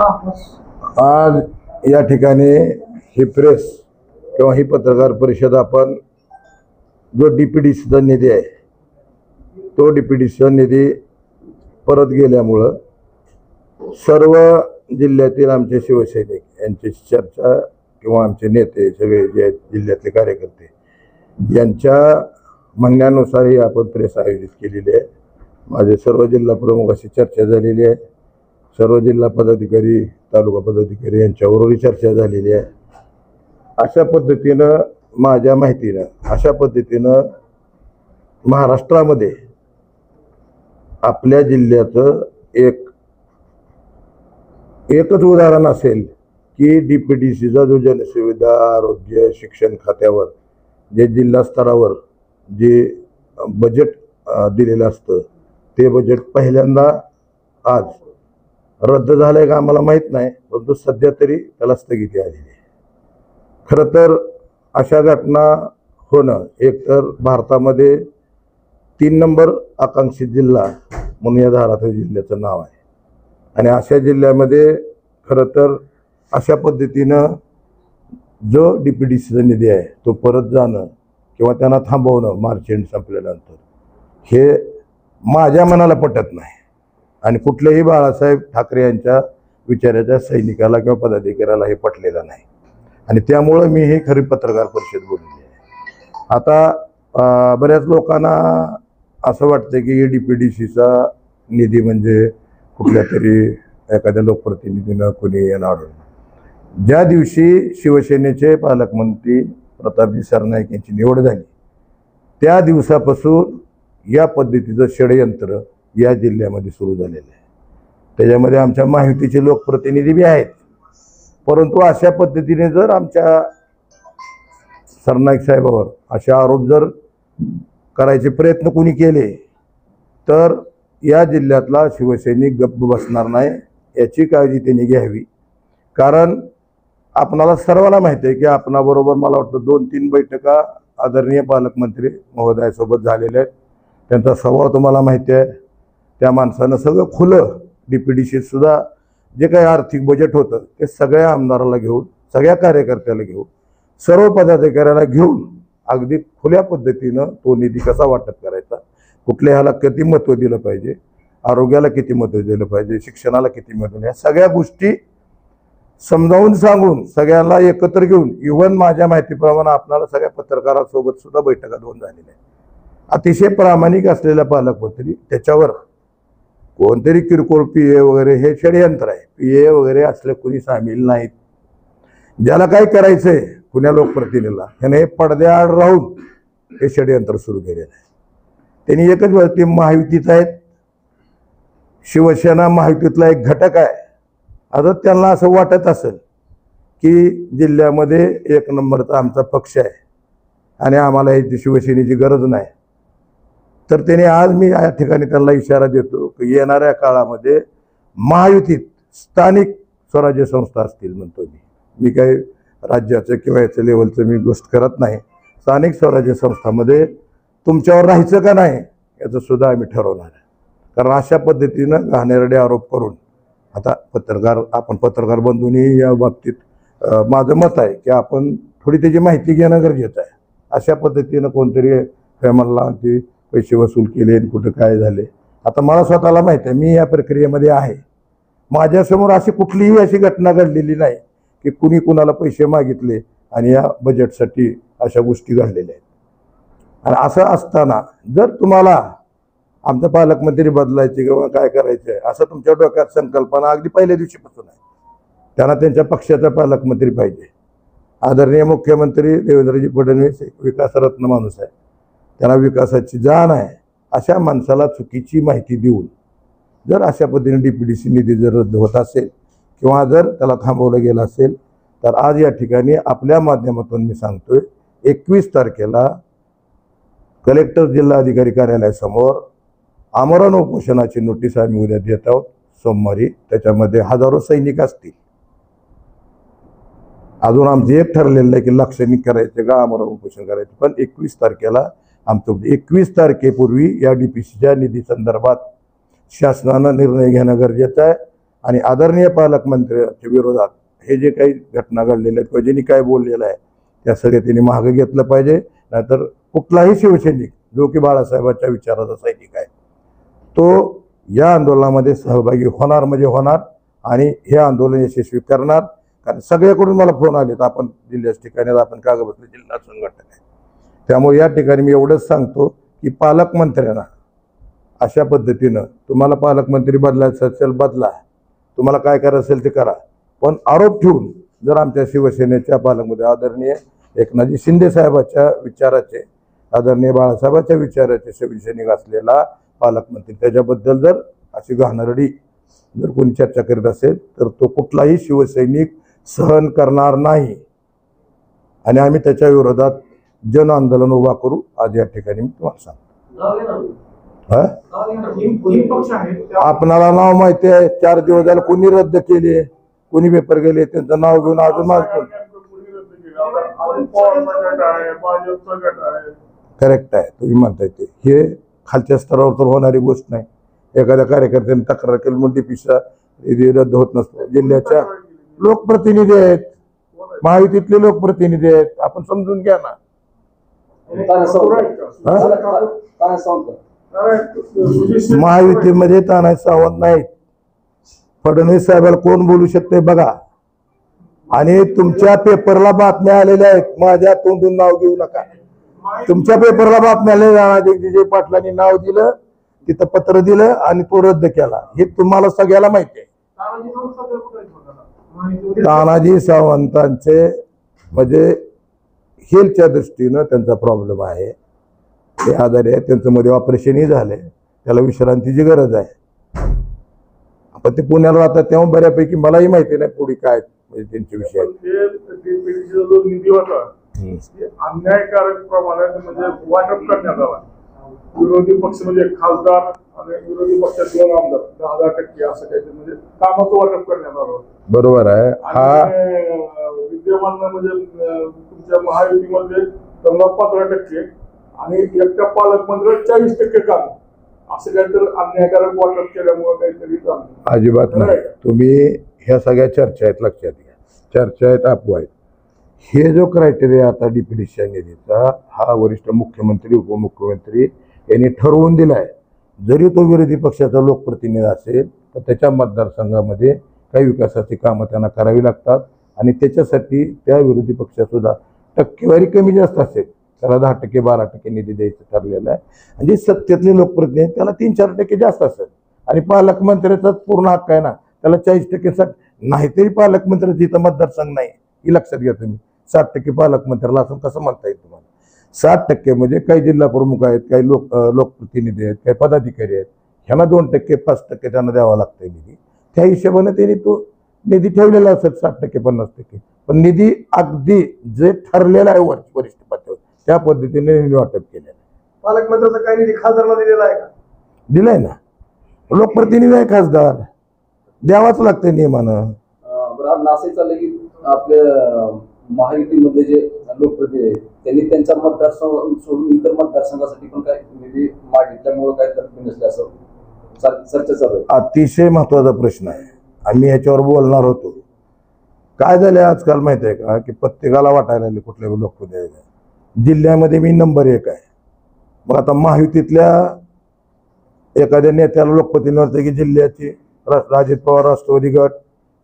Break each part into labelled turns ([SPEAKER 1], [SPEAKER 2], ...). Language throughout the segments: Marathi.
[SPEAKER 1] आज या ठिकाणी ही प्रेस किंवा ही पत्रकार परिषद आपण जो डीपीडीसीचा निधी आहे तो डीपीडीसीचा निधी परत गेल्यामुळं सर्व जिल्ह्यातील आमचे शिवसैनिक यांची चर्चा किंवा आमचे नेते सगळे जे आहेत जिल्ह्यातले कार्यकर्ते यांच्या म्हणण्यानुसार ही आपण प्रेस आयोजित केलेली आहे। माझे सर्व जिल्हा प्रमुख अशी चर्चा झालेली आहे। सर्व जिल्हा पदाधिकारी तालुका पदाधिकारी यांच्यावरही चर्चा झालेली आहे। अशा पद्धतीनं माझ्या माहितीनं अशा पद्धतीनं महाराष्ट्रामध्ये आपल्या जिल्ह्याचं एकच उदाहरण असेल की डीपीडीसीचा जो जनसुविधा आरोग्य शिक्षण खात्यावर जे जिल्हा स्तरावर जे बजेट दिलेलं असतं ते बजेट पहिल्यांदा आज रद्द झालंय का आम्हाला माहीत नाही, परंतु सध्या तरी त्याला स्थगिती आलेली आहे। खरं तर अशा घटना होणं एकतर भारतामध्ये 3 नंबर आकांक्षित जिल्हा म्हणून या धाराशिव जिल्ह्याचं नाव आहे आणि अशा जिल्ह्यामध्ये खरं तर अशा पद्धतीनं जो डीपीडीसीचा निधी आहे तो परत जाणं किंवा त्यांना थांबवणं मार्च एंड संपल्यानंतर हे माझ्या मनाला पटत नाही आणि कुठल्याही बाळासाहेब ठाकरे यांच्या विचाराच्या सैनिकाला किंवा पदाधिकाऱ्याला हे पटलेलं नाही आणि त्यामुळं मी हे खरी पत्रकार परिषद बोलली आहे। आता बऱ्याच लोकांना असं वाटतं की डीपीडीसीचा निधी म्हणजे कुठल्या तरी एखाद्या लोकप्रतिनिधीनं कोणी येणार। ज्या दिवशी शिवसेनेचे पालकमंत्री प्रतापजी सरनाईक यांची निवड झाली त्या दिवसापासून या पद्धतीचं षडयंत्र या जिल्ह्यामध्ये सुरू झालेलं आहे। त्याच्यामध्ये आमच्या महायुतीचे लोकप्रतिनिधी बी आहेत, परंतु अशा पद्धतीने जर आमच्या सरनाईक साहेबावर असे आरोप जर करायचे प्रयत्न कोणी केले तर या जिल्ह्यातला शिवसैनिक गप्प बसणार नाही याची काळजी त्यांनी घ्यावी। कारण आपणाला सर्वांना माहिती आहे की आपणाबरोबर मला वाटतं 2-3 बैठका आदरणीय पालकमंत्री महोदयासोबत झालेल्या आहेत। त्यांचा स्वभाव तुम्हाला माहिती आहे। त्या माणसानं सगळं खुलं डीपीडीसीत सुद्धा जे काही आर्थिक बजेट होतं ते सगळ्या आमदाराला घेऊन सगळ्या कार्यकर्त्याला घेऊन सर्व पदाधिकाऱ्याला घेऊन अगदी खुल्या पद्धतीनं तो निधी कसा वाटप करायचा, कुठल्या ह्याला किती महत्त्व दिलं पाहिजे, आरोग्याला किती महत्त्व दिलं पाहिजे, शिक्षणाला किती महत्त्व, ह्या सगळ्या गोष्टी समजावून सांगून सगळ्यांना एकत्र घेऊन इव्हन माझ्या माहितीप्रमाणे आपल्याला सगळ्या पत्रकारांसोबत सुद्धा बैठका 2 झालेल्या आहेत। अतिशय प्रामाणिक असलेला पालकमंत्री त्याच्यावर कोणतरी किरकोळ पीए वगैरे हे षडयंत्र आहे। पीए वगैरे असले कोणी सामील नाहीत। ज्याला काय करायचंय कुण्या लोकप्रतिनिधीला ह्याने हे पडद्याआड राहून हे षडयंत्र सुरू केलेलं आहे। त्यांनी एकच वेळ ते महायुतीचं आहेत, शिवसेना महायुतीतला एक घटक आहे। आता त्यांना असं वाटत असेल की जिल्ह्यामध्ये 1 नंबरचा आमचा पक्ष आहे आणि आम्हाला याची शिवसेनेची गरज नाही, तर त्याने आज मी या ठिकाणी त्यांना इशारा देतो की येणाऱ्या काळामध्ये महायुतीत स्थानिक स्वराज्य संस्था असतील म्हणतो मी काही राज्याचं किंवा याच्या लेवलचं मी गोष्ट करत नाही। स्थानिक स्वराज्य संस्थांमध्ये तुमच्यावर राहायचं का नाही याचं सुद्धा आम्ही ठरवणार आहे। कारण अशा पद्धतीनं घाणेरडे आरोप करून आता आपण पत्रकार बंधूंनी या बाबतीत माझं मत आहे की आपण थोडी त्याची माहिती घेणं गरजेचं आहे। अशा पद्धतीनं कोणतरी म्हणला ते पैसे वसूल केले कुठं काय झाले, आता मला स्वतःला माहिती आहे, मी या प्रक्रियेमध्ये आहे। माझ्यासमोर अशी कुठलीही अशी घटना घडलेली नाही की कुणी कुणाला पैसे मागितले आणि या बजेटसाठी अशा गोष्टी घडलेल्या आहेत। आणि असं असताना जर तुम्हाला आमचा पालकमंत्री बदलायचे किंवा काय करायचं आहे असं तुमच्या डोक्यात संकल्पना अगदी पहिल्या दिवशीपासून आहे, त्यांना त्यांच्या पक्षाचा पालकमंत्री पाहिजे। आदरणीय मुख्यमंत्री देवेंद्रजी फडणवीस एक विकासरत्न माणूस आहे, त्यांना विकासाची जाण आहे। अशा माणसाला चुकीची माहिती देऊन जर अशा पद्धतीने डीपीडीसी निधी जर रद्द होत असेल किंवा जर त्याला थांबवलं गेलं असेल तर आज या ठिकाणी आपल्या माध्यमातून मी सांगतोय 21 तारखेला कलेक्टर जिल्हा अधिकारी कार्यालयासमोर आमरण उपोषणाची नोटीस आम्ही उद्या देत आहोत सोमवारी। त्याच्यामध्ये हजारो सैनिक असतील। अजून आमचं एक ठरलेलं आहे की लाक्षणिक करायचं का आमरण उपोषण करायचं, पण 21 तारखेला आमचं 21 तारखेपूर्वी या डीपीसीच्या निधी संदर्भात शासनानं निर्णय घेणं गरजेचं आहे आणि आदरणीय पालकमंत्र्यांच्या विरोधात हे जे काही घटना घडलेल्या आहेत किंवा ज्यांनी काय बोललेलं आहे त्या सगळे त्यांनी मागे घेतलं पाहिजे. नाहीतर कुठलाही शिवसैनिक जो की बाळासाहेबांच्या विचाराचा सैनिक आहे तो या आंदोलनामध्ये सहभागी होणार म्हणजे होणार आणि हे आंदोलन यशस्वी करणार. कारण सगळ्याकडून मला फोन आलेत, आपण जिल्ह्याच्या ठिकाणी आपण कागदपत्र जिल्हा संघटना आहे. त्यामुळे या ठिकाणी मी एवढंच सांगतो की पालकमंत्र्यांना अशा पद्धतीनं तुम्हाला पालकमंत्री बदलायचं असेल बदला, तुम्हाला काय करायचं असेल ते करा, पण आरोप ठेवून जर आमच्या शिवसेनेच्या पालकमंत्री आदरणीय एकनाथजी शिंदे साहेबांच्या विचाराचे, आदरणीय बाळासाहेबांच्या विचाराचे शिवसैनिक असलेला पालकमंत्री त्याच्याबद्दल जर अशी घाणेरडी जर कोणी चर्चा करीत असेल तर तो कुठलाही शिवसैनिक सहन करणार नाही आणि आम्ही त्याच्या विरोधात जन आंदोलन उभा करू. आज या ठिकाणी मी तुम्हाला सांगतो. आपणाला नाव माहिती आहे, 4 दिवस झाले कोणी रद्द केले, कोणी पेपर गेले, त्यांचं नाव घेऊन अजून माझं करेक्ट आहे तुम्ही म्हणताय ते. हे खालच्या स्तरावर तर होणारी गोष्ट नाही. एखाद्या कार्यकर्त्याने तक्रार केली म्हणून पिसा रद्द होत नसतं. जिल्ह्याच्या लोकप्रतिनिधी आहेत, महायुतीतले लोकप्रतिनिधी आहेत, आपण समजून घ्या ना. महायुतीमध्ये तानाजी सावंत नाहीत. फडणवीस साहेबाला कोण बोलू शकते बघा. आणि तुमच्या पेपरला बातम्या आलेल्या आहेत, माझ्या तोंडून नाव घेऊ नका. तुमच्या पेपरला बातम्या आलेल्या, विजय पाटलांनी नाव दिलं, तिथं पत्र दिलं आणि तो रद्द केला. हे तुम्हाला सगळ्याला माहिती आहे. तानाजी सावंतांचे म्हणजे हेल्थच्या दृष्टीनं त्यांचा प्रॉब्लेम आहे, ते आजारी आहे, त्यांचं मध्ये ऑपरेशनही झालंय, त्याला विश्रांतीची गरज आहे. आपण ते पुण्याला राहतात तेव्हा बऱ्यापैकी मलाही माहिती नाही पुढे काय म्हणजे त्यांचे विषय.
[SPEAKER 2] जो निधी होता अन्यायकारक प्रमाणात म्हणजे वाटप करण्यात आला. विरोधी पक्ष म्हणजे खासदार आणि विरोधी पक्षात 2 आमदार 10% असं काहीतरी म्हणजे कामाचं वाटप करण्यात आलं.
[SPEAKER 1] बरोबर आहे. हा
[SPEAKER 2] विद्यमान म्हणजे तुमच्या महायुतीमध्ये त्यांना 15% आणि एकट्या पालकमंत्र्याला 40% काम असं काहीतरी अन्यायकारक वाटप केल्यामुळे काहीतरी
[SPEAKER 1] अजिबात नाही. तुम्ही ह्या सगळ्या चर्चा आहेत लक्षात घ्या, चर्चा आहेत, अफवा आहेत. हे जो क्रायटेरिया आता डीपीडीसीच्या निधीचा हा वरिष्ठ मुख्यमंत्री उपमुख्यमंत्री यांनी ठरवून दिलाय. जरी तो विरोधी पक्षाचा लोकप्रतिनिधी असेल तर त्याच्या मतदारसंघामध्ये काही विकासाची कामं त्यांना करावी लागतात आणि त्याच्यासाठी त्या विरोधी पक्षात सुद्धा टक्केवारी कमी जास्त असेल त्याला 10% 12% निधी द्यायचं ठरलेलं आहे. म्हणजे सत्तेतले लोकप्रतिनिधी त्याला 3-4% जास्त असेल आणि पालकमंत्र्याचाच पूर्ण हक्क आहे ना, त्याला 40% नाहीतरी पालकमंत्र्याचा इथं मतदारसंघ नाही ही लक्षात घ्या तुम्ही. 60% पालकमंत्र्याला असं कसं म्हणता येईल तुम्हाला. 60% म्हणजे काही जिल्हा प्रमुख आहेत, काही लोकप्रतिनिधी आहेत, काही पदाधिकारी आहेत, ह्यांना 2% 5% त्यांना द्यावा लागतंय निधी. त्या हिशोबाने त्यांनी तो निधी ठेवलेला असेल 60% 50%. पण निधी अगदी जे ठरलेला आहे वरिष्ठ पातळीवर त्या पद्धतीने निधी वाटप केलेला आहे.
[SPEAKER 2] पालकमंत्र्याचा काही निधी खासदाराला दिलेला आहे का?
[SPEAKER 1] दिलाय ना, लोकप्रतिनिधी आहे खासदार, द्यावाच लागतंय नियमानं.
[SPEAKER 3] नाशिक चाललंय की आपल्या महायुतीमध्ये जे लोकप्रतिनिधी आहेत त्यांनी त्यांच्या मतदारसंघ सोडून इतर मतदारसंघासाठी पण काय निधी मागितल्यामुळे काय तरतूद नसले असं चर्चा चालू आहे.
[SPEAKER 1] अतिशय महत्वाचा प्रश्न आहे, आम्ही ह्याच्यावर बोलणार होतो. काय झालंय आजकाल माहिती आहे का की प्रत्येकाला वाटायला लागले कुठल्या लोकप्रतिनिधी जिल्ह्यामध्ये मी नंबर 1 आहे. मग आता महायुतीतल्या एखाद्या नेत्याला लोकप्रतिनिधी की जिल्ह्याची अजित पवार राष्ट्रवादी गट,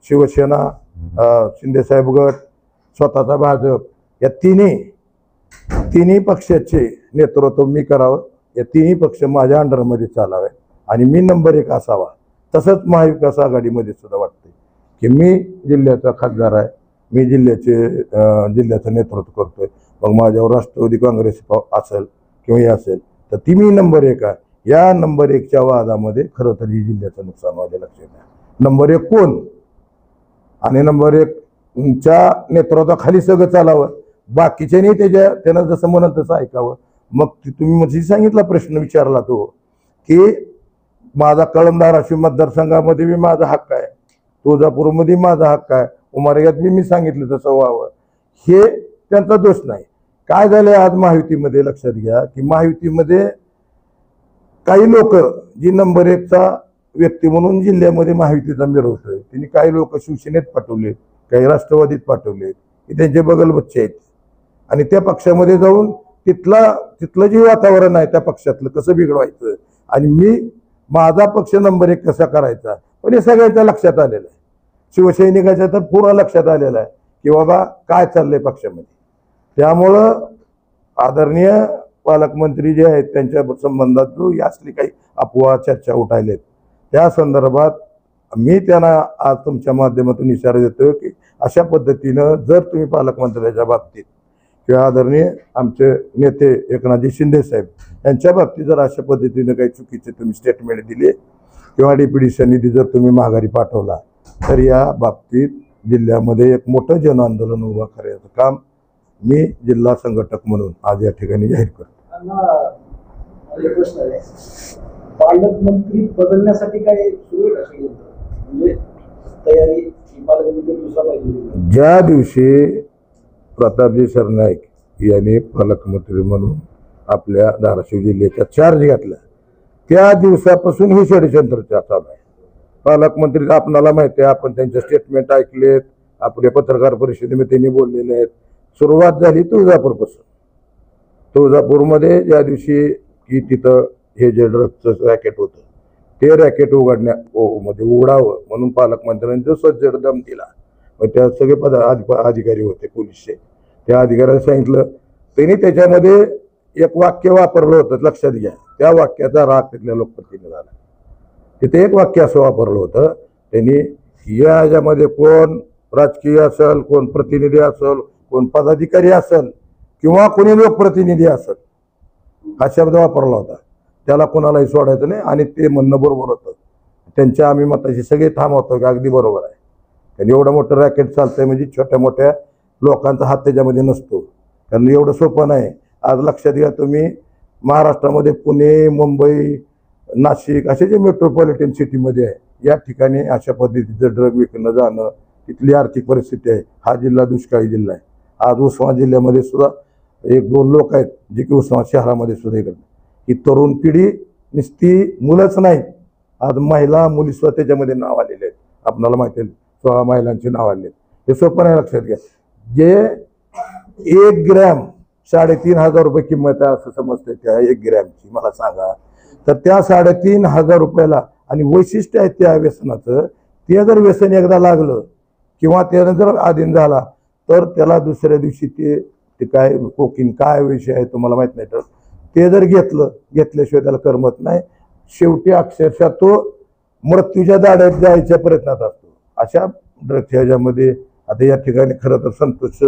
[SPEAKER 1] शिवसेना शिंदेसाहेब गट, स्वतःचा भाजप या तिन्ही पक्षाचे नेतृत्व मी करावं, या तिन्ही पक्ष माझ्या अंडरमध्ये चालावे आणि मी नंबर 1 असावा. तसंच महाविकास आघाडीमध्ये सुद्धा वाटते की मी जिल्ह्याचा खासदार आहे, मी जिल्ह्याचं नेतृत्व करतोय. मग माझ्यावर राष्ट्रवादी काँग्रेस असेल किंवा हे असेल तर ती मी नंबर 1 आहे. या नंबर 1च्या वादामध्ये खरं तर ही जिल्ह्याचं नुकसान माझ्या लक्षात आहे. नंबर 1 कोण आणि नंबर 1च्या नेतृत्वाखाली सगळं चालावं, बाकीच्यानी त्यानं जसं म्हणत तसं ऐकावं. मग तुम्ही म्हणजे सांगितला प्रश्न विचारला तो की माझा कळंब धाराशिव मतदारसंघामध्ये मी माझा हक्क आहे, तुळजापूरमध्ये माझा हक्क आहे, उमरग्यात मी सांगितलं तसं व्हावं. हे त्यांचा दोष नाही. काय झालंय आज महायुतीमध्ये लक्षात घ्या की महायुतीमध्ये काही लोक जी नंबर 1चा व्यक्ती म्हणून जिल्ह्यामध्ये महायुतीचा मिरवतोय. त्यांनी काही लोक शिवसेनेत पाठवलेत, काही राष्ट्रवादीत पाठवलेत, हे त्यांचे बगल बच्चे आहेत. आणि त्या पक्षामध्ये जाऊन तिथलं जे वातावरण आहे त्या पक्षातलं कसं बिघडवायचं आणि माझा पक्ष नंबर 1 कसा करायचा, पण हे सगळ्यांच्या लक्षात आलेलं आहे. शिवसैनिकाच्या तर पूर्ण लक्षात आलेलं आहे की बाबा काय चाललंय पक्षामध्ये. त्यामुळं आदरणीय पालकमंत्री जे आहेत त्यांच्या संबंधात जो असली काही अफवा चर्चा उठायलेत, त्या संदर्भात मी त्यांना आज तुमच्या माध्यमातून इशारा देतोय की अशा पद्धतीनं जर तुम्ही पालकमंत्र्याच्या बाबतीत किंवा आदरणीय आमचे नेते एकनाथजी शिंदे साहेब यांच्या बाबतीत जर अशा पद्धतीनं काही चुकीचे तुम्ही स्टेटमेंट दिले किंवा DPDC निधी जर तुम्ही माघारी पाठवला तर या बाबतीत जिल्ह्यामध्ये एक मोठं जन आंदोलन उभा करायचं काम मी जिल्हा संघटक म्हणून आज या ठिकाणी जाहीर करतो.
[SPEAKER 4] प्रश्न आहे, पालकमंत्री बदलण्यासाठी काय सुरू आहे म्हणजे तयारी पालकमंत्री दुसरा पाहिजे?
[SPEAKER 1] ज्या दिवशी प्रतापजी सरनाईक यांनी पालकमंत्री म्हणून आपल्या धाराशिव जिल्ह्याचा चार्ज घेतला त्या दिवसापासून ही षडयंत्र चालू आहे. पालकमंत्री आपणाला माहिती आहे, आपण त्यांचे स्टेटमेंट ऐकलेत, आपल्या पत्रकार परिषदेमध्ये त्यांनी बोललेले आहेत. सुरुवात झाली तुळजापूरपासून. तुळजापूरमध्ये ज्या दिवशी की तिथं हे जे ड्रग्जचं रॅकेट होतं ते रॅकेट उघडावं म्हणून पालकमंत्र्यांनी जो सज्जड दम दिला, मग त्या सगळे अधिकारी होते पोलीसचे, त्या अधिकाऱ्याला सांगितलं. त्यांनी त्याच्यामध्ये एक वाक्य वापरलं होतं, लक्षात घ्या. त्या वाक्याचा राग तिथल्या लोकप्रतिनिधी झाला. तिथे एक वाक्य असं वापरलं होतं त्यांनी, याच्यामध्ये कोण राजकीय असेल, कोण प्रतिनिधी असेल, कोण पदाधिकारी असेल किंवा कोणी लोकप्रतिनिधी असेल, हा शब्द वापरला होता. त्याला कोणालाही सोडायचं नाही आणि ते म्हणणं बरोबर होतं. त्यांच्या आम्ही मताशी सगळे ठाम होतो की अगदी बरोबर आहे. कारण एवढं मोठं रॅकेट चालतंय म्हणजे छोट्या मोठ्या लोकांचा हात त्याच्यामध्ये नसतो, कारण एवढं सोपं नाही. आज लक्षात घ्या तुम्ही, महाराष्ट्रामध्ये पुणे, मुंबई, नाशिक असे जे मेट्रोपॉलिटन सिटीमध्ये आहे, या ठिकाणी अशा पद्धतीचं ड्रग विकणं जाणं, तिथली आर्थिक परिस्थिती आहे. हा जिल्हा दुष्काळी जिल्हा आहे. आज उस्मानाबाद जिल्ह्यामध्ये सुद्धा 1-2 लोक आहेत जे की उस्मानाबाद शहरामध्ये सुद्धा करतात. ही तरुण पिढी नुसती मुलंच नाही, आज महिला मुली सुद्धा त्याच्यामध्ये नाव आलेले आहेत. आपणाला माहिती आहे 16 महिलांचे नाव आले. हे सोपं नाही, लक्षात घ्या. जे 1 ग्रॅम 3,500 रुपये किंमत आहे असं समजते त्या 1 ग्रॅमची, मला सांगा तर त्या 3,500 रुपयाला. आणि वैशिष्ट्य आहे त्या व्यसनाचं, ते जर व्यसन एकदा लागलं किंवा त्यानं जर अधीन झाला तर त्याला दुसऱ्या दिवशी ते काय कोकीन काय विषय आहे तुम्हाला माहित नाही, तर ते जर घेतल्याशिवाय त्याला करमत नाही. शेवटी अक्षरशः तो मृत्यूच्या दाड्यात जायच्या प्रयत्नात असतो. अशा ड्रग्सच्या ह्याच्यामध्ये आता या ठिकाणी खरं तर संतोष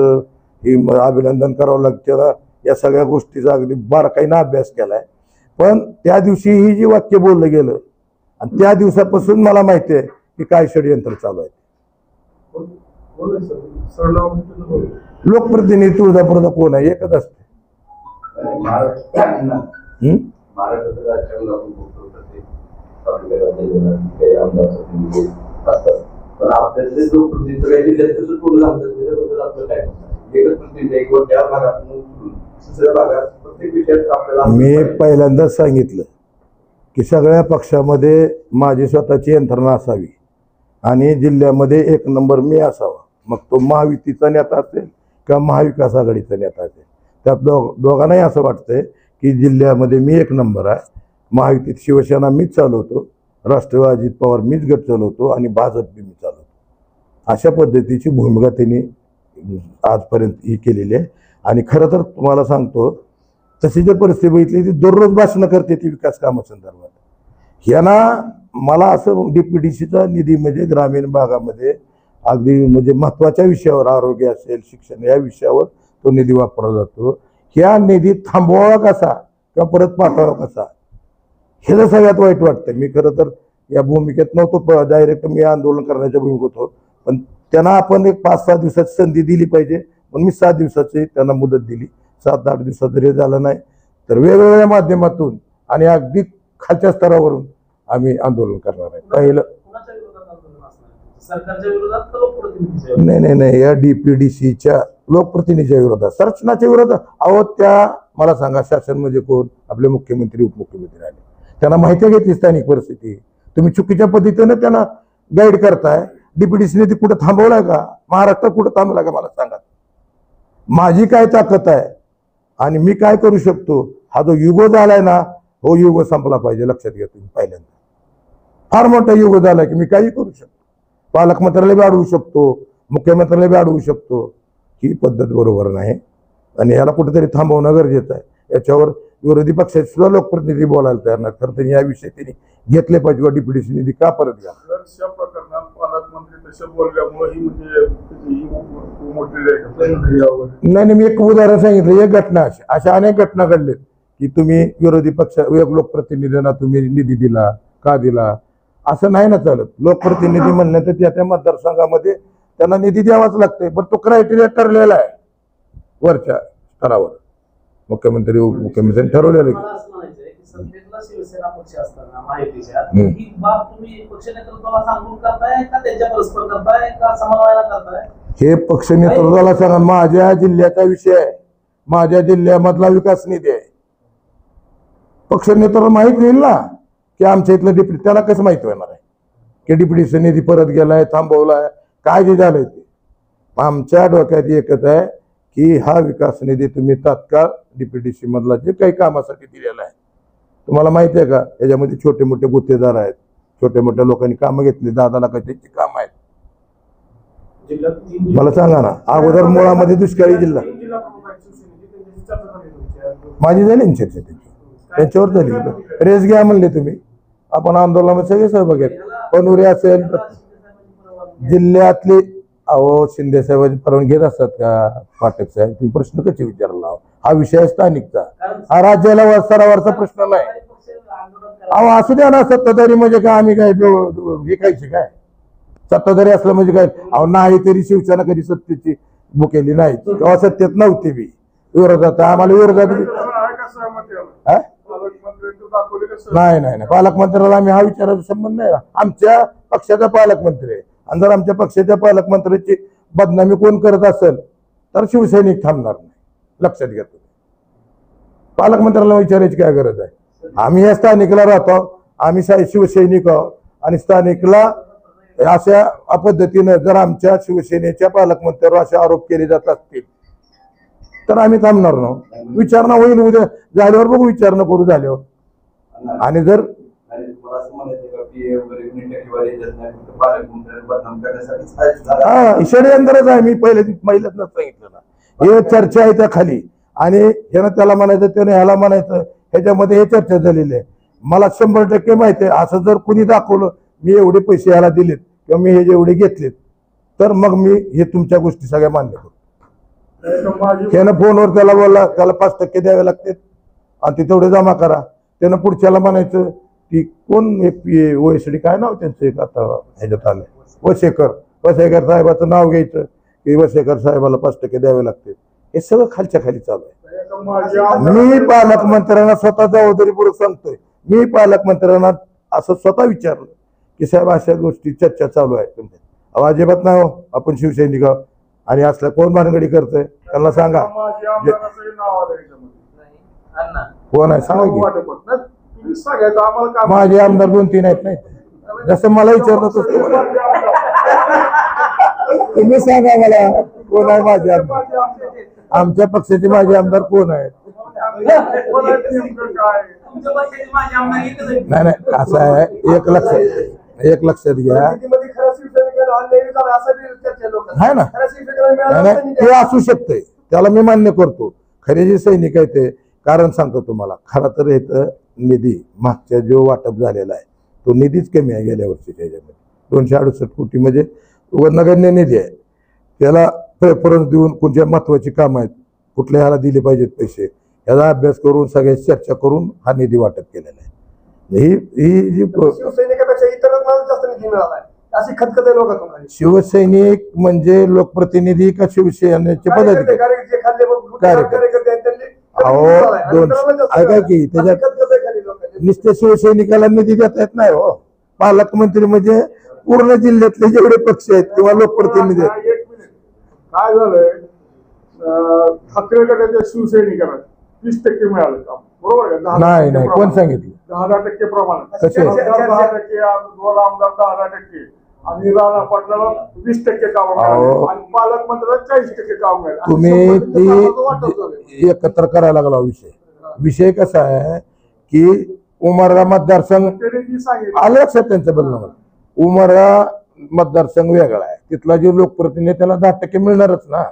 [SPEAKER 1] ही अभिनंदन करावं लागतं. या सगळ्या गोष्टीचा अगदी बारकाईनं अभ्यास केलाय. पण त्या दिवशी ही जी वाक्य बोललं गेलं आणि त्या दिवसापासून मला माहिती आहे की काय षडयंत्र चालू आहे. लोकप्रतिनिधी तुळजापूरचा कोण आहे? एकच असते. मी पहिल्यांदाच सांगितलं की सगळ्या पक्षामध्ये माझी स्वतःची यंत्रणा असावी आणि जिल्ह्यामध्ये 1 नंबर मी असावा. मग तो महायुतीचा नेता असेल किंवा महाविकास आघाडीचा नेता असेल, त्या दोघांनाही असं वाटतंय की जिल्ह्यामध्ये मी 1 नंबर आहे. महायुतीत शिवसेना मीच चालवतो, राष्ट्रवादी अजित पवार मीच गट चालवतो आणि भाजप बी मी चालवतो. अशा पद्धतीची भूमिका त्यांनी आजपर्यंत ही केलेली आहे. आणि खरं तर तुम्हाला सांगतो, तशी जर परिस्थिती बघितली ती दररोज भाषणं करते ती विकास कामासंदर्भात. ह्यांना मला असं DPDCचा निधी म्हणजे ग्रामीण भागामध्ये अगदी म्हणजे महत्त्वाच्या विषयावर, आरोग्य असेल, शिक्षण, या विषयावर तो निधी वापरला जातो. ह्या निधी थांबवावा कसा किंवा परत पाठवावा कसा, हे जर सगळ्यात वाईट वाटतं. मी खरं तर या भूमिकेत नव्हतो, डायरेक्ट मी आंदोलन करण्याच्या भूमिकेत होतो. पण त्यांना आपण एक 5-6 दिवसाची संधी दिली पाहिजे, पण मी 7 दिवसाची त्यांना मुदत दिली. 7-8 दिवसात जरी झालं नाही तर वेगवेगळ्या माध्यमातून आणि अगदी खालच्या स्तरावरून आम्ही आंदोलन करणार आहे. पहिलं नाही, या DPDCच्या लोकप्रतिनिधीच्या विरोधात, संरचनाच्या विरोधात. अहो त्या मला सांगा, शासन म्हणजे कोण? आपले मुख्यमंत्री, उपमुख्यमंत्री आले, त्यांना माहिती घेतली स्थानिक परिस्थिती. तुम्ही चुकीच्या पद्धतीने त्यांना गाईड करताय. डीपीडीसी निधी कुठं थांबवलाय का? महाराष्ट्रात कुठं थांबलाय का मला सांगा. माझी काय ताकद आहे आणि मी काय करू शकतो, हा जो युग झालाय ना, हो युग संपला पाहिजे. लक्षात घ्या तुम्ही. पहिल्यांदा फार मोठा युग झालाय की मी काही करू शकतो. पालकमंत्र्याला बी अडवू शकतो, मुख्यमंत्र्याला बी अडवू शकतो. ही पद्धत बरोबर नाही आणि याला कुठेतरी थांबवणं गरजेचं आहे. याच्यावर विरोधी पक्षाचे सुद्धा लोकप्रतिनिधी बोलायला तयार नाही. खरं तर याविषयी त्यांनी घेतले पाहिजे व डीपीडीसी निधी का परत घ्या.
[SPEAKER 2] अशा प्रकरणात पालकमंत्री तसे बोलल्यामुळे ही म्हणजे मोठी आहे.
[SPEAKER 1] नाही मी एक उदाहरण सांगितलं. एक घटना अशा अनेक घटना घडलेत की तुम्ही विरोधी पक्ष लोकप्रतिनिधींना तुम्ही निधी दिला का दिला, असं नाही ना चालत. लोकप्रतिनिधी म्हणलं तर त्या मतदारसंघामध्ये त्यांना निधी द्यावाच लागतंय. पण तो क्रायटेरिया ठरलेला आहे वरच्या स्तरावर. मुख्यमंत्री उपमुख्यमंत्र्यांनी ठरवलेलं
[SPEAKER 5] मला
[SPEAKER 1] आहे.
[SPEAKER 5] असं म्हणायचंय की सत्तेतला शिवसेना पक्ष असताना माहितीच्या ही बाब तुम्ही पक्ष नेतृत्वाला सांगून करताय का त्यांच्या परस्पर करताय का समन्वयाला करताय?
[SPEAKER 1] हे पक्ष नेतृत्वाला सांगा. माझ्या जिल्ह्याचा विषय आहे, माझ्या जिल्ह्यामधला विकास निधी आहे. पक्ष नेतृत्वाला माहित होईल ना की आमच्या इथलं डीपीडी, त्याला कसं माहिती होणार आहे की डीपीडीसी निधी परत गेलाय, थांबवलाय, काय जे झालंय ते. आमच्या डोक्यात एकच आहे की हा विकास निधी तुम्ही तात्काळ डीपीडीसी मधला जे काही कामासाठी दिलेला आहे, तुम्हाला माहिती आहे का याच्यामध्ये छोटे मोठे गुत्तेदार आहेत, छोट्या मोठ्या लोकांनी कामं घेतली, 10 लाखाची कामं आहेत. मला सांगा ना, अगोदर मुळामध्ये दुष्काळी जिल्हा माझी झाली ना चर्चा त्यांच्यावर झाली. रेस घ्या म्हणले तुम्ही, आपण आंदोलनामध्ये सगळे सहभागी आहेत. पनुरे असेल जिल्ह्यातले, अहो शिंदे साहेबांची परवानगी घेत असतात का पाठक साहेब? तुम्ही प्रश्न कसे विचारला? हा विषय स्थानिकचा, हा राज्याला स्तरावरचा प्रश्न नाही. अहो असू द्या ना, सत्ताधारी म्हणजे काय आम्ही काय विकायची काय? सत्ताधारी असलं म्हणजे काय? अहो नाही तरी शिवसेना कधी सत्तेची भुकेली नाही किंवा सत्तेत नव्हती बी. विरोधात आम्हाला विरोधात नाही नाही पालकमंत्र्याला आम्ही हा विचाराचा संबंध नाही. आमच्या पक्षाचा पालकमंत्री आहे आणि जर आमच्या पक्षाच्या पालकमंत्र्याची बदनामी कोण करत असेल तर शिवसैनिक थांबणार नाही. लक्षात घ्या. पालकमंत्र्याला विचारायची काय गरज आहे? आम्ही या स्थानिकला राहतो, आम्ही शिवसैनिक आहोत आणि स्थानिकला अशा पद्धतीनं जर आमच्या शिवसेनेच्या पालकमंत्र्यावर असे आरोप केले जात असतील तर आम्ही थांबणार ना. विचारणा होईल, उद्या झाल्यावर बघू, विचारणा करू झाल्यावर. आणि जर षडयंत्रच आहे, मी पहिल्याच सांगितलं ना. हे चर्चा आहे त्या खाली आणि ह्यानं त्याला म्हणायचं, त्याने ह्याला म्हणायचं, ह्याच्यामध्ये हे चर्चा झालेली आहे. मला 100% माहिती आहे. असं जर कुणी दाखवलं मी एवढे पैसे ह्याला दिलेत किंवा मी हे जेवढे घेतलेत तर मग मी हे तुमच्या गोष्टी सगळ्या मान्य करतो. त्यानं फोनवर त्याला बोलला त्याला 5% द्यावे लागतात आणि ते तेवढे जमा करा. त्यानं पुढच्याला म्हणायचं की कोण ओएसडी काय नाव त्यांचं एक आता ह्याच्यात आलं, वसेकर साहेबाचं नाव घ्यायचं की वसेकर साहेबाला 5% द्यावे लागते. हे सगळं खालच्या खाली चालू आहे. मी पालकमंत्र्यांना स्वतः जबाबदारीपूर्वक सांगतोय. मी पालकमंत्र्यांना असं स्वतः विचारलं की साहेब अशा गोष्टी चर्चा चालू आहे तुमच्या. अजिबात नाही हो, आपण शिवसैनिक आहोत आणि असल्या कोण भानगडी करतोय त्यांना सांगा. कोण आहे सांगा की? माझे आमदार 2-3 आहेत. नाही जसं मला विचारलं तसं तुम्ही सांगा मला कोण आहे माझे आमदार. आमच्या पक्षाचे माझे आमदार कोण आहेत? नाही नाही असं आहे, एक लक्षात घ्या. आहे ना, नाही ते असू शकते, त्याला मी मान्य करतो. खरे जे सैनिक आहे ते, कारण सांगतो तुम्हाला, खरा तर इथं निधी मागच्या जो वाटप झालेला आहे तो निधीच कमी आहे गेल्या वर्षीच्या ह्याच्यामध्ये. 268 कोटी म्हणजे नगण्य निधी आहे. त्याला प्रेफरन्स देऊन कोणत्या महत्वाची कामं आहेत, कुठल्या ह्याला दिले पाहिजेत पैसे, याचा अभ्यास करून सगळ्याची चर्चा करून हा निधी वाटप केलेला आहे. ही जी
[SPEAKER 4] शिवसैनिकापेक्षा इतर जास्त निधी मिळाला आहे अशी खतखत आहे लोकांना.
[SPEAKER 1] शिवसैनिक म्हणजे लोकप्रतिनिधी का शिवसेनेचे पदाधिकारी? अहो ऐका की त्याच्यात नुसते शिवसैनिकाला निधी देता येत नाही हो. पालकमंत्री म्हणजे पूर्ण जिल्ह्यातले जेवढे पक्ष आहेत किंवा लोकप्रतिनिधी आहेत.
[SPEAKER 2] काय झालंय, ठाकरे गटाच्या शिवसैनिकांना 20% मिळालं काम, बरोबर आहे का?
[SPEAKER 1] नाही नाही कोण सांगितलं
[SPEAKER 2] 10% प्रमाणात
[SPEAKER 1] कसे?
[SPEAKER 2] खासदार 10%, दोन आमदार 10% आणि राणा पाटलाला 20% काम
[SPEAKER 1] अहो.
[SPEAKER 2] मिळालं आणि पालकमंत्र्याला 40% काम मिळालं. असं
[SPEAKER 1] तुम्ही
[SPEAKER 2] संबंधित कामाचं वाटप झालंय.
[SPEAKER 1] ती एकत्र करायला लागला विषय कसा आहे की उमरगा मतदारसंघ
[SPEAKER 2] त्याने जी सांगितलं
[SPEAKER 1] आलं लक्षात त्यांचं बोलणं उमरगा मतदारसंघ वेगळा आहे, तिथला जो लोकप्रतिनिधी त्याला 10% मिळणारच ना.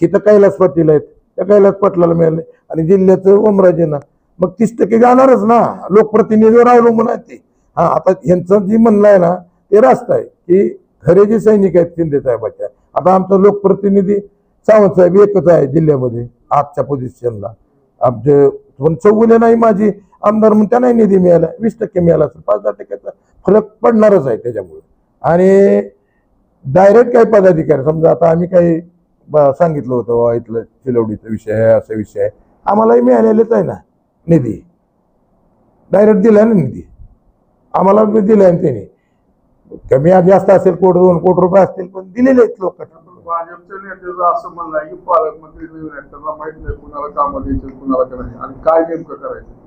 [SPEAKER 1] इथं कैलास पाटील आहेत, त्या कैलास पाटलाला मिळाले आणि जिल्ह्याचं ओमराजेंना मग 30% जाणारच ना, लोकप्रतिनिधीवर अवलंबून आहे ते. हा आता यांचं जी म्हणणं आहे ना ते रास्त आहे की खरे जे सैनिक आहेत शिंदे साहेबाच्या, आता आमचा लोकप्रतिनिधी सावंत साहेब एकच आहे जिल्ह्यामध्ये आजच्या पोझिशनला. आमचे पण चौगुले नाही माझी आमदार म्हणून त्यांना निधी मिळाला, 20% मिळाला असेल, 5-10% फरक पडणारच आहे त्याच्यामुळे. आणि डायरेक्ट काही पदाधिकारी समजा आता आम्ही काही सांगितलं होतं बाबा इथलं चिलवडीचा विषय आहे असा विषय आहे, आम्हालाही मिळालेलेच आहे ना निधी, डायरेक्ट दिलाय ना निधी आम्हाला दिलाय ना त्यांनी. कमी जास्त असेल 1-2 कोटी रुपये असतील पण दिलेले आहेत लोकांना.
[SPEAKER 2] भाजपच्या नेत्याचं असं म्हणणं आहे की पालकमंत्री नवीन आहेत, त्यांना माहित नाही कुणाला कामं द्यायचं कुणाला करायचं आणि काय नेमकं करायचं.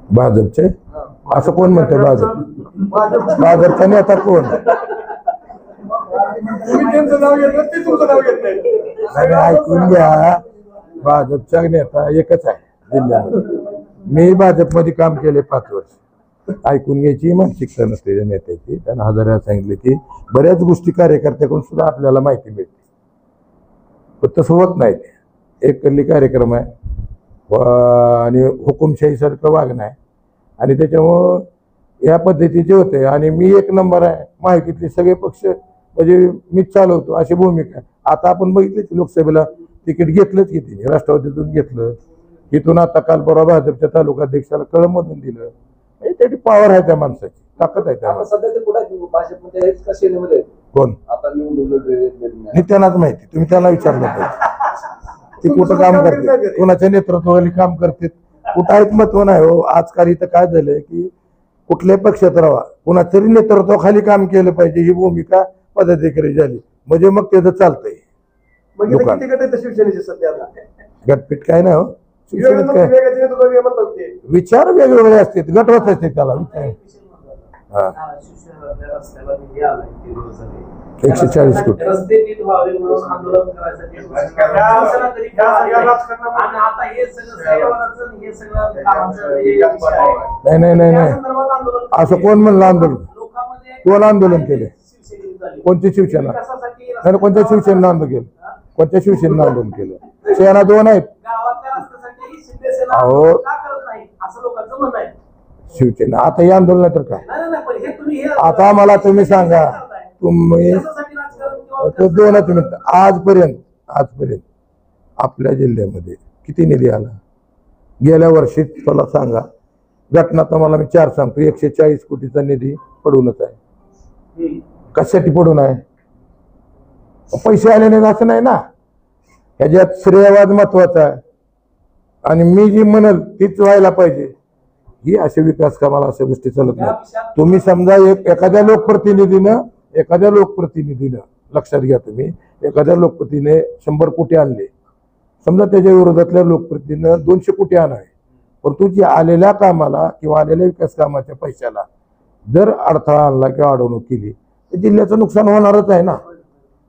[SPEAKER 1] भाजपचे
[SPEAKER 2] हा.
[SPEAKER 1] असं कोण म्हणते भाजपचा नेता कोण?
[SPEAKER 2] तुम्ही त्यांचं नाव घेतलं ते तुमचं नाव घेत नाही.
[SPEAKER 1] नाही ऐकून घ्या, भाजपचा नेता एकच आहे जिल्ह्यामध्ये. मी भाजपमध्ये काम केले 5 वर्ष. ऐकून घ्यायची मानसिकता नसते त्या नेत्याची. त्यांना हजारा सांगितले की बऱ्याच गोष्टी कार्यकर्त्याकडून सुद्धा आपल्याला माहिती मिळते, पण तसं होत नाही. ते एकली कार्यक्रम आहे आणि हुकुमशाहीसारखं वागणं आहे आणि त्याच्यामुळं या पद्धतीचे होते. आणि मी 1 नंबर आहे, माहितीतले सगळे पक्ष म्हणजे मीच चालवतो अशी भूमिका आहे. आता आपण बघितलं की लोकसभेला तिकीट घेतलंच की तिने राष्ट्रवादीतून घेतलं, इथून आता काल परवा भाजपच्या तालुकाध्यक्षाला कळमधून दिलं. त्याची पॉवर आहे त्या माणसाची, ताकद आहे त्या
[SPEAKER 3] आता
[SPEAKER 1] माणसाची.
[SPEAKER 3] सध्या ते कुठे भाजपमध्ये आहेत का सेनेमध्ये आहेत?
[SPEAKER 1] कोण
[SPEAKER 3] आता निवडून
[SPEAKER 1] हे त्यांनाच माहिती, तुम्ही त्याला विचारलं पाहिजे. ती कुठं काम करते, कोणाच्या नेतृत्वाखाली काम करते, कुठं आहेत महत्व नाही हो. आजकाल इथं काय झालंय की कुठल्याही पक्षात राहा, कुणाच्याही नेतृत्वाखाली काम केलं पाहिजे ही भूमिका पदाधिकारी झाली म्हणजे मग त्याचं चालतंय.
[SPEAKER 4] मग इथे किती गट आहेत शिवसेनेचे सध्या आता?
[SPEAKER 1] गटपीट काय नाही हो, शिक्षणात काय
[SPEAKER 4] विवेकाचे नेतृत्व म्हणतात ते.
[SPEAKER 1] विचार वेगवेगळे असतात, गटवत असते त्याला विचार. हा.
[SPEAKER 5] शिवसेनेतल्या रस्त्याला निधी आलाय किती दिवसांनी.
[SPEAKER 1] 140 कोटी.
[SPEAKER 5] रस्ते नीट व्हावे म्हणून आंदोलन करायसाठी शिवसेना तरी आणि आता हे सगळं सेवाचं हे सगळं कामाचं हे विषय आहे.
[SPEAKER 1] नाही
[SPEAKER 5] त्या संदर्भात आंदोलन
[SPEAKER 1] असं कोण म्हणलं आंदोलन?
[SPEAKER 5] लोकांमध्ये
[SPEAKER 1] कोण आंदोलन केले?
[SPEAKER 5] शिवसेनेने झाली.
[SPEAKER 1] कोणती शिवसेना?
[SPEAKER 5] विकासासाठी
[SPEAKER 1] नाही कोणत्या शिवसेनेनं आंदोलन केलं? कोणत्या शिवसेनेनं आंदोलन केलं? सेना 2 आहेत.
[SPEAKER 5] गावातल्या रस्त्यासाठी शिंदे सेना
[SPEAKER 1] अहो.
[SPEAKER 5] का करत नाही असं लोकांचं म्हणणं आहे.
[SPEAKER 1] शिवसेना आता हे आंदोलन तर काय
[SPEAKER 5] नाही पण हे तुम्ही हे
[SPEAKER 1] आता मला तुम्ही सांगा, तुम्ही
[SPEAKER 5] कशासाठी राजकारण किंवा
[SPEAKER 1] तो 2च मिनिट. आजपर्यंत आपल्या जिल्ह्यामध्ये किती निधी आला गेल्या वर्षी मला सांगा. घटना तर मला मी 4 सांगतो. 140 कोटीचा निधी पडूनच आहे. कशासाठी पडून आहे? पैसे आले नाहीत असं नाही ना, ह्याच्यात श्रेयवाद महत्वाचा आहे आणि मी जी म्हणल तीच व्हायला पाहिजे. ही असे विकास कामाला अशा गोष्टी चालत नाही. तुम्ही समजा एखाद्या लोकप्रतिनिधीनं लक्षात घ्या, तुम्ही एखाद्या लोकप्रतिनिधीने 100 कोटी आणले, समजा त्याच्या विरोधातल्या लोकप्रतिनिधीनं 200 कोटी आणावे, परंतु जी आलेल्या कामाला किंवा आलेल्या विकास कामाच्या पैशाला जर अडथळा आणला किंवा अडवणूक केली तर जिल्ह्याचं नुकसान होणारच आहे ना.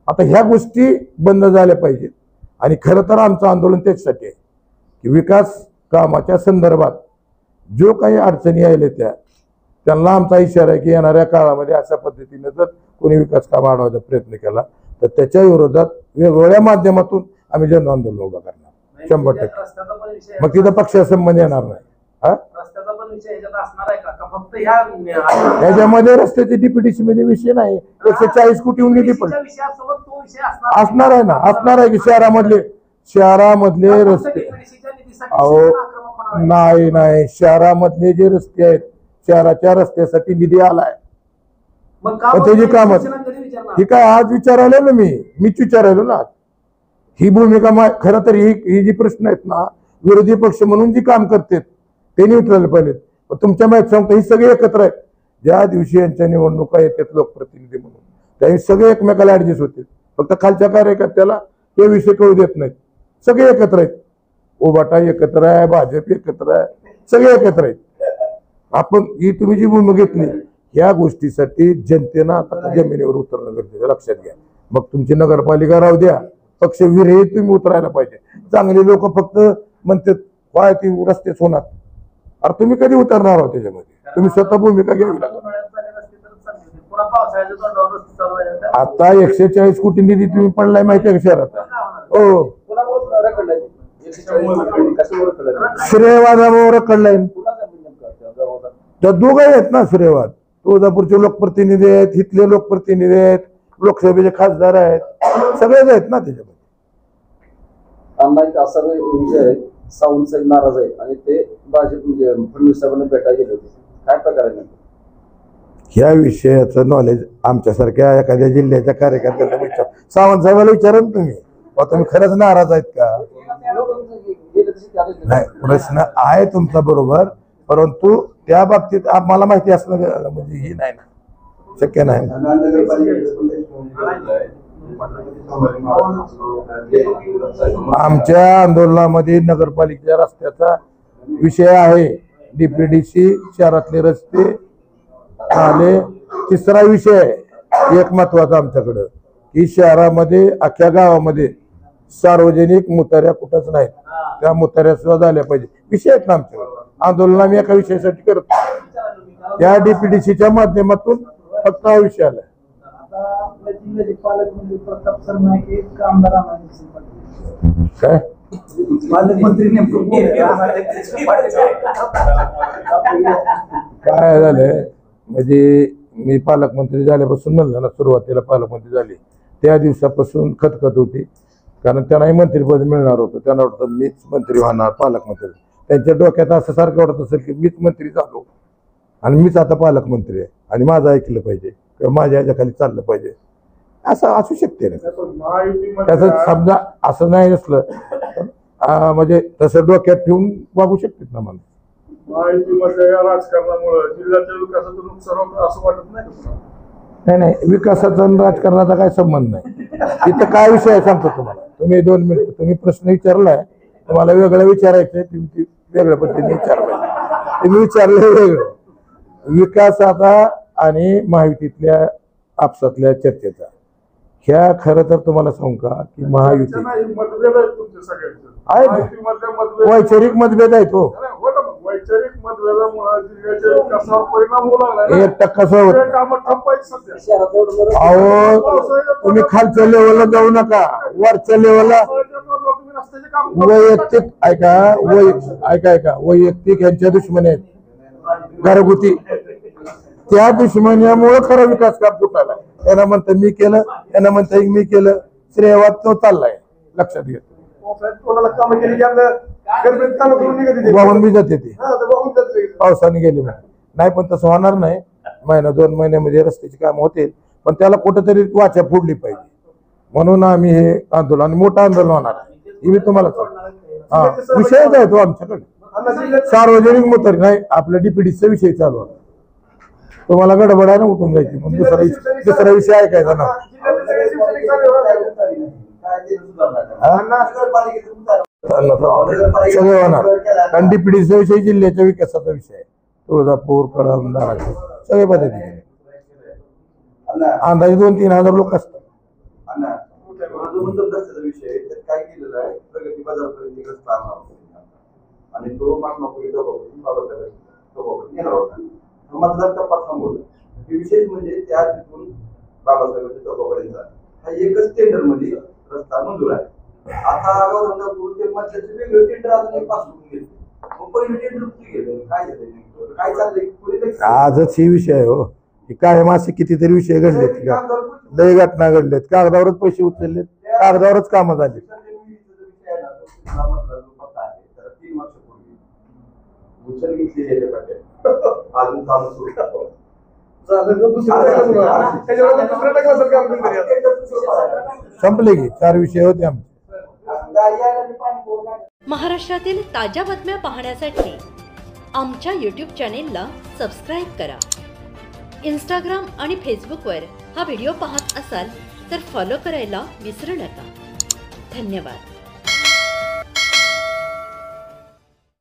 [SPEAKER 1] आता ह्या गोष्टी बंद झाल्या पाहिजेत. आणि खरं तर आमचं आंदोलन त्याच्यासाठी आहे की विकास कामाच्या संदर्भात जो काही अडचणी आल्या त्यांना आमचा इशारा आहे की येणाऱ्या काळामध्ये अशा पद्धतीने जर कोणी विकास काम अडवायचा प्रयत्न केला तर त्याच्या विरोधात वेगवेगळ्या माध्यमातून आम्ही जन आंदोलन उभं करणार 100%.
[SPEAKER 5] रस्त्याचा पण विषय
[SPEAKER 1] मग तिथं पक्षासंबंध येणार नाही. हा,
[SPEAKER 5] रस्त्याचा पण विषय ह्याच्यात असणार आहे का फक्त ह्या
[SPEAKER 1] त्याच्यामध्ये रस्त्याचे डीपीडीसी मध्ये विषय नाही. 140 कोटी निधी पण
[SPEAKER 5] विषयासोबत तो विषय असणार
[SPEAKER 1] असणार आहे ना, असणार आहे की शहरामधले रस्ते. अहो नाही शहरामधले जे रस्ते आहेत, शहराच्या रस्त्यासाठी निधी आलाय
[SPEAKER 5] मग
[SPEAKER 1] पण त्याची कामं ही काय आज विचारायला ना मीच विचारायलो ना. ही भूमिका खरं तर ही जी प्रश्न आहेत ना, विरोधी पक्ष म्हणून जी काम करतात त्यांनी विचारलं पाहिजे. तुमच्या माहिती सांगतो ही सगळे एकत्र आहेत. ज्या दिवशी यांच्या निवडणुका येतात लोकप्रतिनिधी म्हणून त्यावेळी सगळे एकमेकाला ऍडजस्ट होते. फक्त खालच्या कार्यकर्त्याला ते विषय कळू देत नाहीत. सगळे एकत्र आहेत. उभाटा एकत्र आहे, भाजप एकत्र आहे, सगळे एकत्र आहेत. आपण ही तुम्ही जी भूमिका घेतली या गोष्टीसाठी जनतेनं आता जमिनीवर उतरणं गरजेचं आहे, लक्षात घ्या. मग तुमची नगरपालिका राहू द्या, पक्ष विरहित तुम्ही उतरायला पाहिजे. चांगले लोक फक्त म्हणतात काय ती रस्तेच होणार. अरे तुम्ही कधी उतरणार आहोत त्याच्यामध्ये? तुम्ही स्वतः भूमिका घ्यावी लागेल. आता 140 कोटी निधी तुम्ही पडलाय माहिती आहे का शहरात? हो,
[SPEAKER 3] कोणामुळे रखडलाय? 140 कशामुळे रखडलाय?
[SPEAKER 1] श्रेयवादामुळे रखडलाय. त्या दोघं आहेत ना श्रेयवाद. तुळजापूरचे लोकप्रतिनिधी आहेत, इथले लोकप्रतिनिधी आहेत, लोकसभेचे खासदार आहेत, सगळेच आहेत ना त्याच्यामध्ये.
[SPEAKER 3] अण्णा एक असा विषय आहे, सावंत साहेब नाराज आहेत आणि ते भाजप म्हणजे फडणवीस साहेबांना भेटायला गेले होते. काय प्रकार आहे?
[SPEAKER 1] ह्या विषयाचं नॉलेज आमच्यासारख्या एखाद्या जिल्ह्याच्या कार्यकर्त्याला विचार. सावंत साहेबाला विचारा ना तुम्ही, तुम्ही खरंच नाराज आहेत का? नाही, प्रश्न आहे तुमचा बरोबर, परंतु त्या बाबतीत आम्हाला माहिती असणं म्हणजे ही नाही ना, शक्य नाही. आमच्या आंदोलनामध्ये नगरपालिकेच्या रस्त्याचा विषय आहे, डीपीडीसी, शहरातले रस्ते आले. तिसरा विषय एक महत्वाचा आमच्याकडं की शहरामध्ये अख्ख्या गावामध्ये सार्वजनिक मुताऱ्या कुठंच नाहीत, त्या मुताऱ्या सुद्धा झाल्या पाहिजे. विषय आहेत ना आमच्याकडे. आंदोलन आम्ही एका विषयासाठी करतो, त्या डीपीडीसीच्या माध्यमातून फक्त हा विषय आला.
[SPEAKER 4] आपल्या जिल्ह्याचे पालकमंत्री प्रताप सरनाईक आमदार
[SPEAKER 1] काय
[SPEAKER 4] पालकमंत्री नेमकं
[SPEAKER 1] काय झालंय म्हणजे मी पालकमंत्री झाल्यापासून म्हणलं ना, सुरुवातीला पालकमंत्री झाले त्या दिवसापासून खतखत होती, कारण त्यांनाही मंत्रिपद मिळणार होतं. त्यांना वाटतं मीच मंत्री होणार, पालकमंत्री. त्यांच्या डोक्यात असं सारखं वाटत असेल की मीच मंत्री झालो आणि मीच आता पालकमंत्री आहे आणि माझं ऐकलं पाहिजे किंवा माझ्या ह्याच्याखाली चाललं पाहिजे, असं असू शकते ना. त्याचं समजा असं नाही नसलं म्हणजे तसं डोक्यात ठेवून वागू शकतात ना मला.
[SPEAKER 2] महायुतीमध्ये या राजकारणामुळे जिल्ह्याच्या विकासाचं नुकसान होतं असं वाटत नाही का?
[SPEAKER 1] नाही, विकासाचा आणि राजकारणाचा काय संबंध नाही. इथं काय विषय आहे सांगतो तुम्हाला. तुम्ही 2 मिनिट तुम्ही प्रश्न विचारलाय, तुम्हाला वेगळं विचारायचंय, तुम्ही वेगळ्या पद्धतीने विचारलाय. तुम्ही विचारलंय वेगळं विकासाचा आणि महायुतीतल्या आपसातल्या चर्चेचा. ह्या खरं तर तुम्हाला सांगू का की महायुती
[SPEAKER 2] मतभेद आहेत तुमच्या सगळ्यांचे,
[SPEAKER 1] आहे, वैचारिक मतभेद आहेत. हो,
[SPEAKER 2] वैचारिक मतभेदामुळे जिल्ह्याच्या विकासावर परिणाम होऊ लागला.
[SPEAKER 1] 1%
[SPEAKER 2] कामं ठप्प आहेत सध्या.
[SPEAKER 1] अहो तुम्ही खालच्या लेवलला जाऊ नका, वरच्या लेवलला वैयक्तिक ऐका वैयक्तिक यांच्या दुश्मनी आहेत घरगुती. त्या दुश्मनीमुळे खरा विकास काम फुटायला. त्यांना म्हणतं मी केलं, त्यांना म्हणतं मी केलं, श्रेयवाद तो चाललाय. लक्षात घ्या. वाहून बी जाते ते, पावसाने गेले नाही, पण तसं होणार नाही. 1-2 महिन्यामध्ये रस्त्याची कामं होतील, पण त्याला कुठेतरी वाचा फोडली पाहिजे. म्हणून आम्ही हे आंदोलन मोठं आंदोलन होणार आहे. हे मी तुम्हाला सांगतो. विषयच आहे तो आमच्याकडे सार्वजनिक मुतारी नाही, आपल्या डीपीडीचा विषय चालू आहे. तुम्हाला गडबड आहे ना उठून जायची, पण दुसरा विषय ऐकायचा ना. सगळे होणार, कारण डीपीडीचा विषय जिल्ह्याच्या विकासाचा विषय आहे. तुळजापूर, कळंब, धाराशिव सगळे पद्धतीने अंदाजे 2-3 हजार लोक असतात.
[SPEAKER 6] विषय काय केलेला आहे, प्रगती बाजारपर्यंत आणि तो मतदार टप्पा थांबवला. विशेष म्हणजे त्या तिथून बाबासाहेबांच्या चौकापर्यंत हा एकच टेंडर मध्ये रस्ता मंजूर आहे. आता ते मध्याचे वेगळे टेंडर अजून पास करून घेतले. मग पहिले टेंडर कुठे गेले, काय झालं, काय चाललंय?
[SPEAKER 1] आजच ही विषय आहे. हो, काय मासे कितीतरी विषय घडलेत का, लय घटना घडलेत, कागदावरच पैसे उचललेत, कागदावरच कामं झाली.
[SPEAKER 6] 3 वर्षापूर्वी उचल घेतली अजून काम सुरू
[SPEAKER 1] संपले की 4 विषय होते आमचे.
[SPEAKER 7] महाराष्ट्रातील ताज्या बातम्या पाहण्यासाठी आमच्या यूट्यूब चॅनेलला सबस्क्राईब करा. इंस्टाग्राम आणि फेसबुकवर हा व्हिडिओ पाहत असाल तर फॉलो करायला विसरू नका. धन्यवाद.